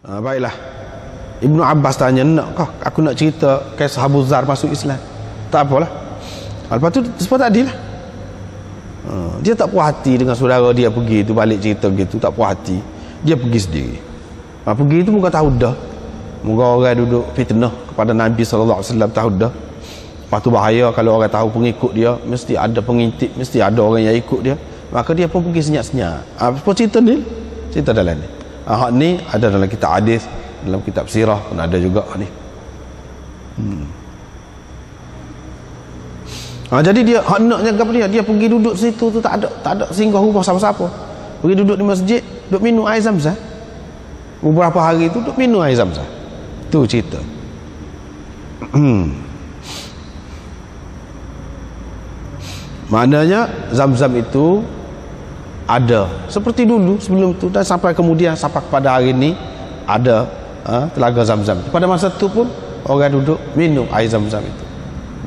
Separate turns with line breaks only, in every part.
Baiklah, Ibnu Abbas tanya, nakkah aku nak cerita kisah Abu Zar masuk Islam? Tak apalah. Lepas tu sebab tadi lah, dia tak puas hati dengan saudara dia pergi tu, balik cerita gitu, tak puas hati, dia pergi sendiri. Pergi tu muka tahu dah, muka orang duduk fitnah kepada Nabi SAW, tahu dah. Lepas tu bahaya kalau orang tahu pengikut dia, mesti ada pengintip, mesti ada orang yang ikut dia, maka dia pun pergi senyap-senyap. Apa cerita ni? Cerita dalam ni. Hak ni ada dalam kitab hadis, dalam kitab sirah pun ada juga ni. Jadi dia hak naknya apa dia pergi duduk situ tu, tak ada singgah rumah siapa-siapa. Pergi duduk di masjid, duduk minum air Zam-Zam. Beberapa hari tu duduk minum air Zam-Zam. Tu cerita. Maknanya Zam-Zam itu ada seperti dulu sebelum tu, dan sampai kemudian sampai kepada hari ini ada telaga Zam-Zam. Pada masa tu pun orang duduk minum air Zam-Zam itu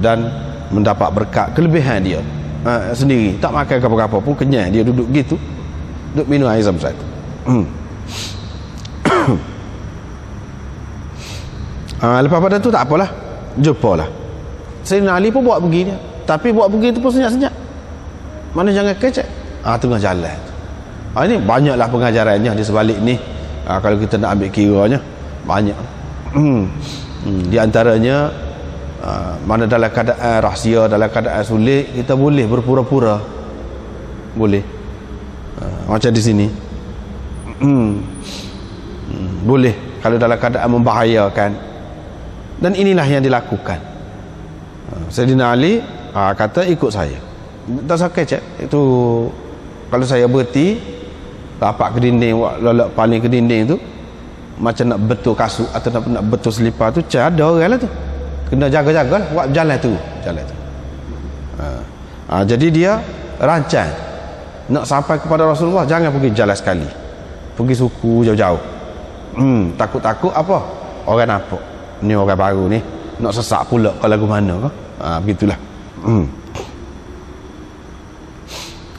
dan mendapat berkat. Kelebihan dia sendiri, tak makan apa-apa pun kenyang, dia duduk gitu, duduk minum air Zam-Zam itu. Lepas pada tu tak apalah, jumpalah Sayyidina Ali pun buat begini, tapi buat begitu pun senyap-senyap, mana jangan kecek tengah jalan. Ini banyaklah pengajarannya di sebalik ni. Kalau kita nak ambil kiranya banyak. Di antaranya mana dalam keadaan rahsia, dalam keadaan sulit, kita boleh berpura-pura, boleh macam di sini. Boleh kalau dalam keadaan membahayakan, dan inilah yang dilakukan. Sayyidina Ali kata ikut saya, tak sakit cek itu. Kalau saya berhenti tapak ke dinding, lolak paling ke dinding tu, macam nak betul kasut atau nak betul selipar tu, ada orang lah tu, kena jaga-jaga lah buat jalan tu. Jadi dia rancang nak sampai kepada Rasulullah, jangan pergi jalan sekali, pergi suku jauh-jauh. Takut-takut apa, orang nampak ni orang baru ni nak sesak pula ke lagu mana ke. Begitulah.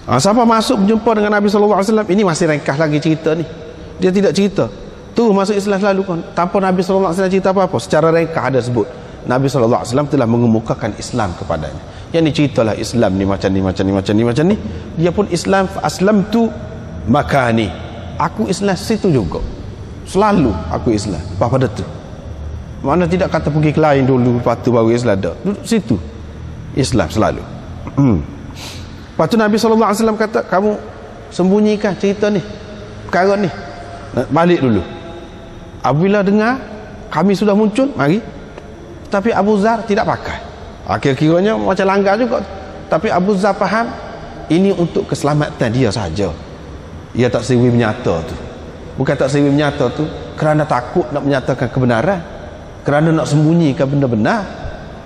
Siapa masuk berjumpa dengan Nabi SAW, ini masih ringkas lagi cerita ni, dia tidak cerita tu masuk Islam selalu kan, tanpa Nabi SAW cerita apa-apa. Secara ringkas ada sebut Nabi SAW telah mengemukakan Islam kepadanya. Yang ni ceritalah Islam ni macam ni. Dia pun Islam, aslam tu makani, aku Islam situ juga, selalu aku Islam. Apa pada tu, mana tidak kata pergi ke lain dulu lepas tu baru Islam, dah duduk situ Islam selalu. Lepas tu Nabi SAW kata, kamu sembunyikan cerita ni, perkara ni, balik dulu. Apabila dengar kami sudah muncul, mari. Tapi Abu Zar tidak pakai. Kira-kiranya macam langgar juga. Tapi Abu Zar faham ini untuk keselamatan dia saja. Ia tak sewi menyata tu. Bukan tak sewi menyata tu kerana takut nak menyatakan kebenaran, kerana nak sembunyikan benda benar.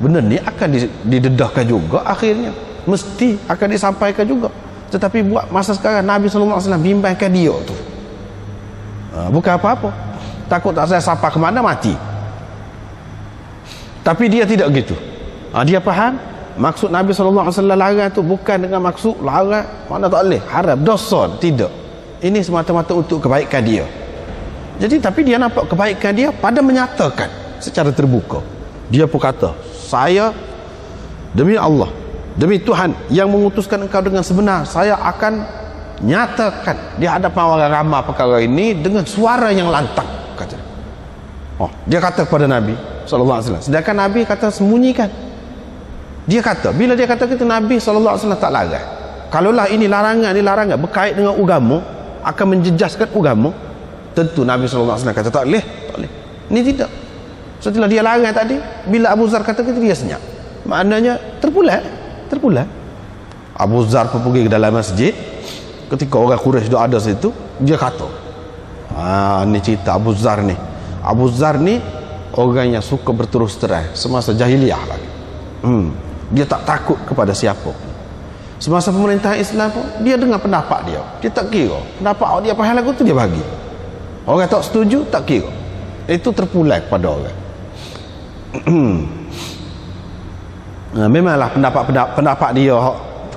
Benda ni akan didedahkan juga akhirnya, mesti akan disampaikan juga. Tetapi buat masa sekarang Nabi SAW bimbangkan dia tu, bukan apa-apa, takut tak saya sampai ke mana mati. Tapi dia tidak gitu. Dia faham maksud Nabi SAW larang tu bukan dengan maksud larang mana tak boleh, haram, dosa, tidak. Ini semata-mata untuk kebaikan dia. Jadi tapi dia nampak kebaikan dia pada menyatakan secara terbuka. Dia pun kata, saya demi Allah, demi Tuhan yang mengutuskan engkau dengan sebenar, saya akan nyatakan di hadapan orang ramai perkara ini dengan suara yang lantang, kata. Dia kata kepada Nabi SAW, sedangkan Nabi kata sembunyikan. Dia kata, bila dia kata kita, Nabi SAW tak larang. Kalaulah ini larangan berkait dengan agama, akan menjejaskan agama, tentu Nabi SAW kata tak boleh. Ini tidak. Setelah dia larang tadi, bila Abu Zar kata kita, dia senyap. Maknanya terpulang. Abu Zar pun pergi ke dalam masjid. Ketika orang Quraisy ada situ, dia kata, ni cerita Abu Zar ni. Abu Zar ni orang yang suka berterus terang semasa jahiliyah lagi. Dia tak takut kepada siapa. Semasa pemerintahan Islam pun, dia dengar pendapat dia, dia tak kira pendapat dia apa hal lagu tu dia bagi. Orang tak setuju, tak kira. Itu terpulang kepada orang. Memanglah pendapat dia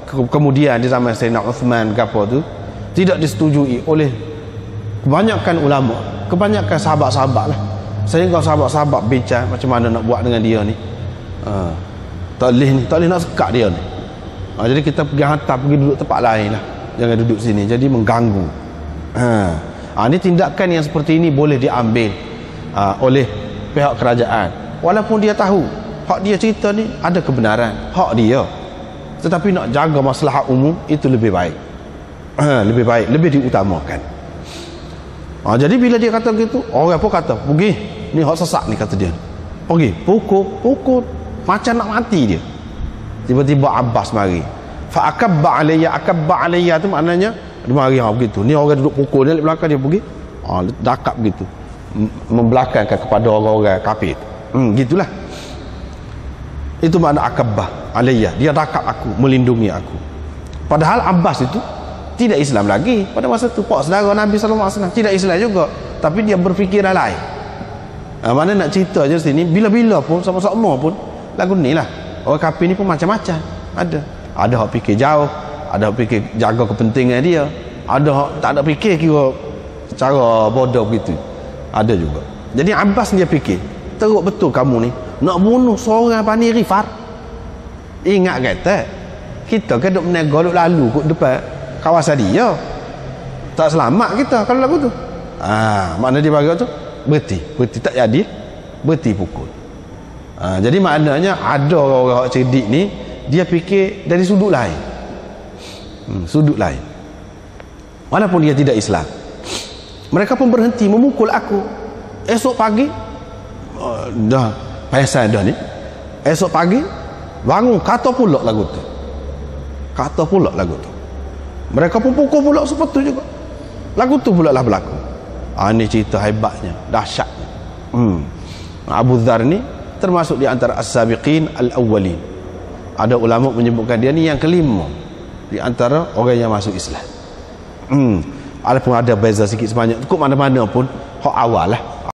kemudian di zaman Sayyidina Uthman gapo tu tidak disetujui oleh kebanyakan ulama, kebanyakan sahabat-sahabat lah, sehingga sahabat-sahabat bincang macam mana nak buat dengan dia ni. Tak boleh nak sekat dia ni. Jadi kita pergi hantar, pergi duduk tempat lain lah, jangan duduk sini, jadi mengganggu. Ini tindakan yang seperti ini boleh diambil oleh pihak kerajaan, walaupun dia tahu hak dia cerita ni ada kebenaran, hak dia, tetapi nak jaga maslahat umum itu lebih baik. Lebih baik, lebih diutamakan. Jadi bila dia kata gitu, orang pun kata pergi, ni hak sesak ni, kata dia pergi pukul macam nak mati dia. Tiba-tiba Abbas mari, fa akabba alayya tu maknanya dia mari begitu. Ni orang duduk pukul dia, belakang dia pergi dakap begitu, membelakangkan kepada orang-orang kafir. Gitulah, itu makna akabba alayya, dia dakap aku, melindungi aku. Padahal Abbas itu tidak Islam lagi pada masa itu, pak saudara Nabi SAW, tidak Islam juga, tapi dia berfikiran lain. Mana nak cerita je sini, bila-bila pun sama-sama pun lagu ni lah. Orang kafir ni pun macam-macam, ada hak fikir jauh, ada hak fikir jaga kepentingan dia, ada hak tak ada fikir kira secara bodoh begitu, ada juga. Jadi Abbas dia fikir, teruk betul kamu ni nak bunuh seorang Bani Rifar. Ingat kata kita kan duk menegur, duk lalu kat depan kawasan dia, tak selamat kita kalau lagu tu. Makna dia bagi tu berhenti tak jadi, berhenti pukul. Jadi maknanya ada orang-orang cerdik ni, dia fikir dari sudut lain, sudut lain, walaupun dia tidak Islam. Mereka pun berhenti memukul aku. Esok pagi dah payah dah ni, esok pagi bangun kata pula lagu tu, mereka pun pukul pula seperti juga, lagu tu pula lah berlaku. Ini cerita hebatnya, dahsyatnya. Abu Dzar ni termasuk di antara as-sabiqin al-awwalin. Ada ulama menyebutkan dia ni yang kelima di antara orang yang masuk Islam. Walaupun ada beza sikit sebanyak, kok mana-mana pun hak awal lah.